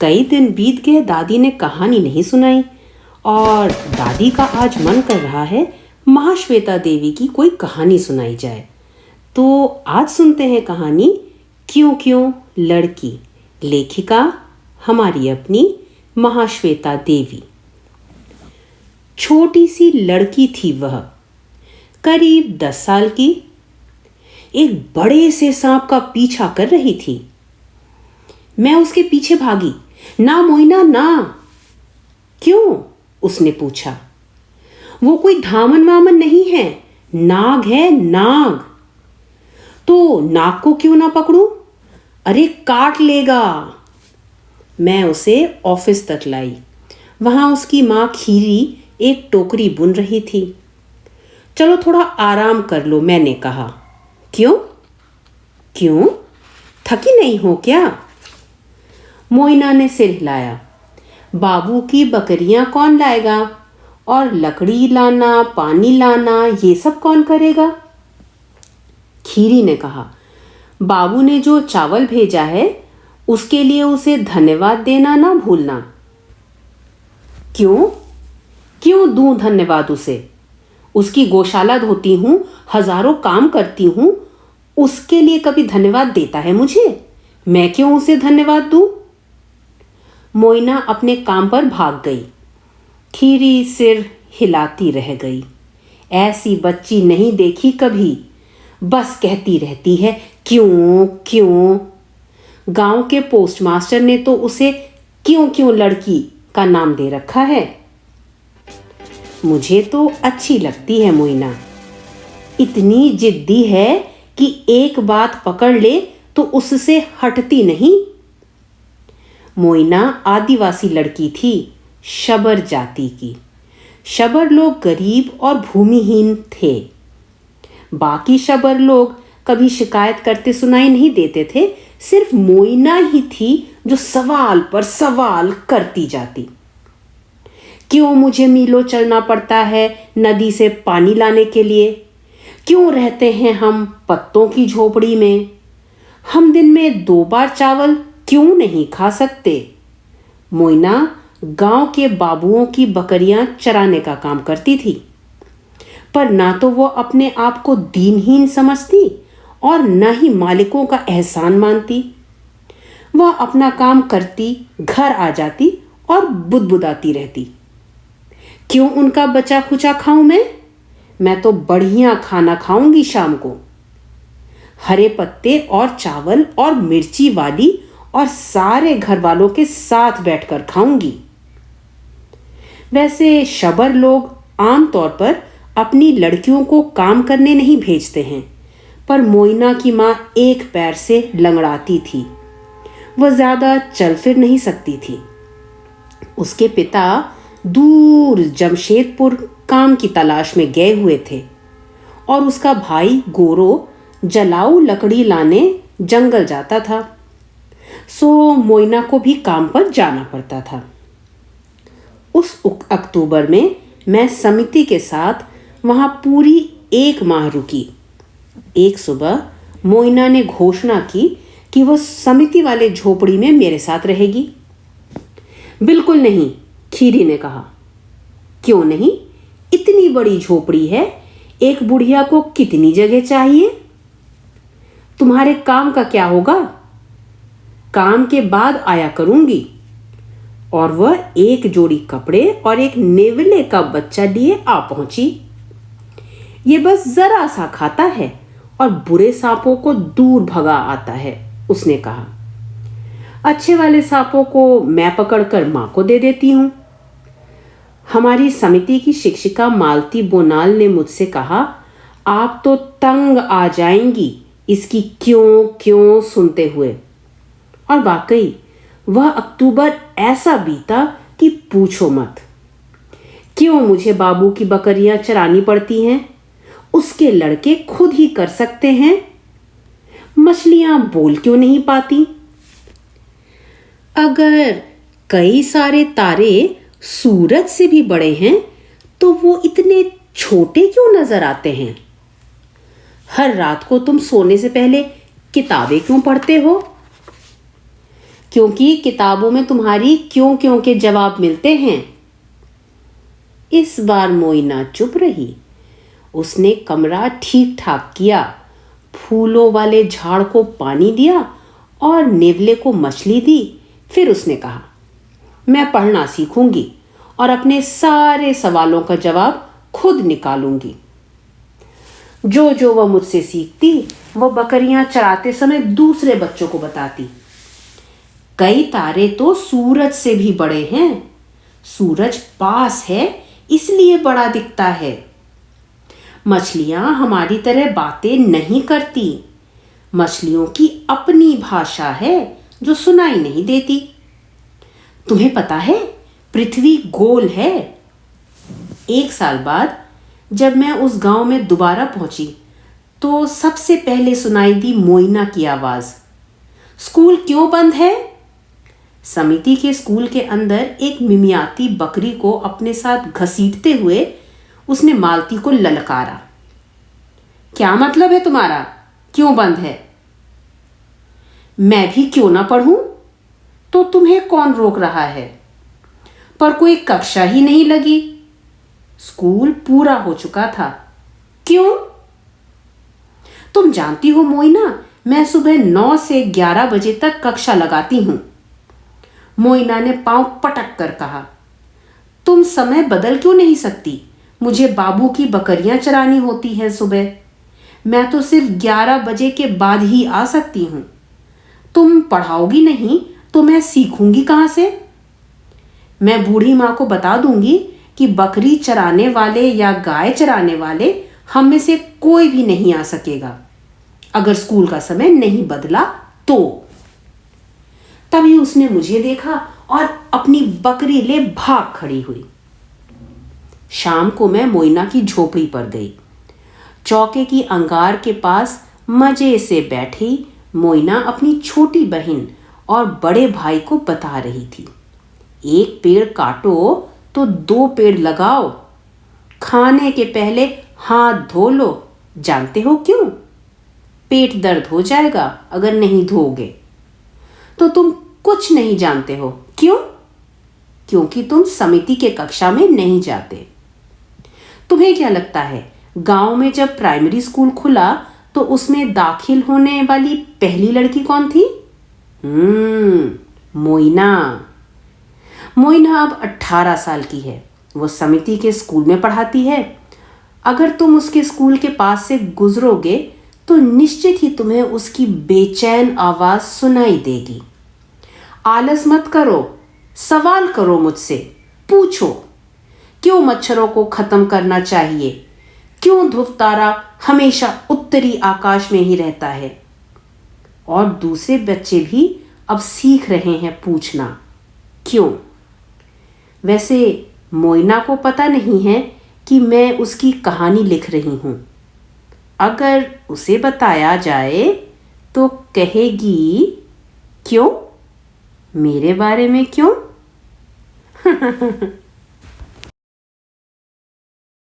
कई दिन बीत गए, दादी ने कहानी नहीं सुनाई और दादी का आज मन कर रहा है महाश्वेता देवी की कोई कहानी सुनाई जाए। तो आज सुनते हैं कहानी क्यों क्यों लड़की। लेखिका हमारी अपनी महाश्वेता देवी। छोटी सी लड़की थी वह, करीब 10 साल की। एक बड़े से सांप का पीछा कर रही थी। मैं उसके पीछे भागी। ना मोइना ना। क्यों? उसने पूछा। वो कोई धामन वामन नहीं है, नाग है, नाग। तो नाग को क्यों ना पकड़ूं? अरे काट लेगा। मैं उसे ऑफिस तक लाई। वहां उसकी माँ खीरी एक टोकरी बुन रही थी। चलो थोड़ा आराम कर लो, मैंने कहा। क्यों? क्यों? थकी नहीं हो क्या? मोइना ने सिर हिलाया। बाबू की बकरियां कौन लाएगा? और लकड़ी लाना, पानी लाना, ये सब कौन करेगा? खीरी ने कहा, बाबू ने जो चावल भेजा है उसके लिए उसे धन्यवाद देना ना भूलना। क्यों? क्यों दूं धन्यवाद उसे? उसकी गौशाला धोती हूं, हजारों काम करती हूं, उसके लिए कभी धन्यवाद देता है मुझे? मैं क्यों उसे धन्यवाद दूं? मोइना अपने काम पर भाग गई। खीरी सिर हिलाती रह गई। ऐसी बच्ची नहीं देखी कभी, बस कहती रहती है क्यों क्यों। गांव के पोस्टमास्टर ने तो उसे क्यों क्यों लड़की का नाम दे रखा है। मुझे तो अच्छी लगती है मोइना। इतनी जिद्दी है कि एक बात पकड़ ले तो उससे हटती नहीं। मोइना आदिवासी लड़की थी, शबर जाति की। शबर लोग गरीब और भूमिहीन थे। बाकी शबर लोग कभी शिकायत करते सुनाई नहीं देते थे। सिर्फ मोइना ही थी जो सवाल पर सवाल करती जाती। क्यों मुझे मीलों चलना पड़ता है नदी से पानी लाने के लिए? क्यों रहते हैं हम पत्तों की झोपड़ी में? हम दिन में 2 बार चावल क्यों नहीं खा सकते? मोइना गांव के बाबुओं की बकरियां चराने का काम करती थी, पर ना तो वो अपने आप को दीनहीन समझती और न ही मालिकों का एहसान मानती। वह अपना काम करती, घर आ जाती और बुदबुदाती रहती। क्यों उनका बचा खुचा खाऊं मैं तो बढ़िया खाना खाऊंगी शाम को। हरे पत्ते और चावल और मिर्ची वाली और सारे घर वालों के साथ बैठकर खाऊंगी। वैसे शबर लोग आमतौर पर अपनी लड़कियों को काम करने नहीं भेजते हैं, पर मोइना की माँ एक पैर से लंगड़ाती थी। वह ज्यादा चल फिर नहीं सकती थी। उसके पिता दूर जमशेदपुर काम की तलाश में गए हुए थे और उसका भाई गोरो जलाऊ लकड़ी लाने जंगल जाता था। सो मोइना को भी काम पर जाना पड़ता था। उस अक्टूबर में मैं समिति के साथ वहां पूरी 1 माह रुकी। एक सुबह मोइना ने घोषणा की कि वह समिति वाले झोपड़ी में मेरे साथ रहेगी। बिल्कुल नहीं, खीरी ने कहा। क्यों नहीं? इतनी बड़ी झोपड़ी है, एक बुढ़िया को कितनी जगह चाहिए? तुम्हारे काम का क्या होगा? काम के बाद आया करूंगी। और वह एक जोड़ी कपड़े और एक नेवले का बच्चा लिए आ पहुंची। ये बस जरा सा खाता है और बुरे सांपों को दूर भगा आता है, उसने कहा। अच्छे वाले सांपों को मैं पकड़कर मां को दे देती हूं। हमारी समिति की शिक्षिका मालती बोनाल ने मुझसे कहा, आप तो तंग आ जाएंगी इसकी क्यों क्यों सुनते हुए। और वाकई वह अक्टूबर ऐसा बीता कि पूछो मत। क्यों मुझे बाबू की बकरियां चरानी पड़ती हैं? उसके लड़के खुद ही कर सकते हैं। मछलियां बोल क्यों नहीं पाती? अगर कई सारे तारे सूरज से भी बड़े हैं तो वो इतने छोटे क्यों नजर आते हैं? हर रात को तुम सोने से पहले किताबें क्यों पढ़ते हो? क्योंकि किताबों में तुम्हारी क्यों क्यों के जवाब मिलते हैं। इस बार मोइना चुप रही। उसने कमरा ठीक ठाक किया, फूलों वाले झाड़ को पानी दिया और नेवले को मछली दी। फिर उसने कहा, मैं पढ़ना सीखूंगी और अपने सारे सवालों का जवाब खुद निकालूंगी। जो जो वह मुझसे सीखती वह बकरियां चराते समय दूसरे बच्चों को बताती। कई तारे तो सूरज से भी बड़े हैं। सूरज पास है इसलिए बड़ा दिखता है। मछलियां हमारी तरह बातें नहीं करती। मछलियों की अपनी भाषा है जो सुनाई नहीं देती। तुम्हें पता है पृथ्वी गोल है। 1 साल बाद जब मैं उस गांव में दोबारा पहुंची तो सबसे पहले सुनाई दी मोइना की आवाज। स्कूल क्यों बंद है? समिति के स्कूल के अंदर एक मिमियाती बकरी को अपने साथ घसीटते हुए उसने मालती को ललकारा। क्या मतलब है तुम्हारा? क्यों बंद है? मैं भी क्यों ना पढ़ूं? तो तुम्हें कौन रोक रहा है? पर कोई कक्षा ही नहीं लगी। स्कूल पूरा हो चुका था। क्यों? तुम जानती हो मोइना, मैं सुबह 9 से 11 बजे तक कक्षा लगाती हूं। मोइना ने पांव पटक कर कहा, तुम समय बदल क्यों नहीं सकती? मुझे बाबू की बकरियां चरानी होती है सुबह। मैं तो सिर्फ 11 बजे के बाद ही आ सकती हूं। तुम पढ़ाओगी नहीं तो मैं सीखूंगी कहां से? मैं बूढ़ी माँ को बता दूंगी कि बकरी चराने वाले या गाय चराने वाले हम में से कोई भी नहीं आ सकेगा अगर स्कूल का समय नहीं बदला तो। तभी उसने मुझे देखा और अपनी बकरी ले भाग खड़ी हुई। शाम को मैं मोइना की झोपड़ी पर गई। चौके की अंगार के पास मजे से बैठी मोइना अपनी छोटी बहन और बड़े भाई को बता रही थी, एक पेड़ काटो तो 2 पेड़ लगाओ। खाने के पहले हाथ धो लो। जानते हो क्यों? पेट दर्द हो जाएगा अगर नहीं धोगे। तो तुम कुछ नहीं जानते हो। क्यों? क्योंकि तुम समिति के कक्षा में नहीं जाते। तुम्हें क्या लगता है गांव में जब प्राइमरी स्कूल खुला तो उसमें दाखिल होने वाली पहली लड़की कौन थी? मोइना। मोइना अब 18 साल की है। वो समिति के स्कूल में पढ़ाती है। अगर तुम उसके स्कूल के पास से गुजरोगे तो निश्चित ही तुम्हें उसकी बेचैन आवाज सुनाई देगी। आलस मत करो, सवाल करो मुझसे। पूछो, क्यों मच्छरों को खत्म करना चाहिए? क्यों ध्रुव तारा हमेशा उत्तरी आकाश में ही रहता है? और दूसरे बच्चे भी अब सीख रहे हैं पूछना क्यों। वैसे मोइना को पता नहीं है कि मैं उसकी कहानी लिख रही हूं। अगर उसे बताया जाए तो कहेगी, क्यों? मेरे बारे में क्यों?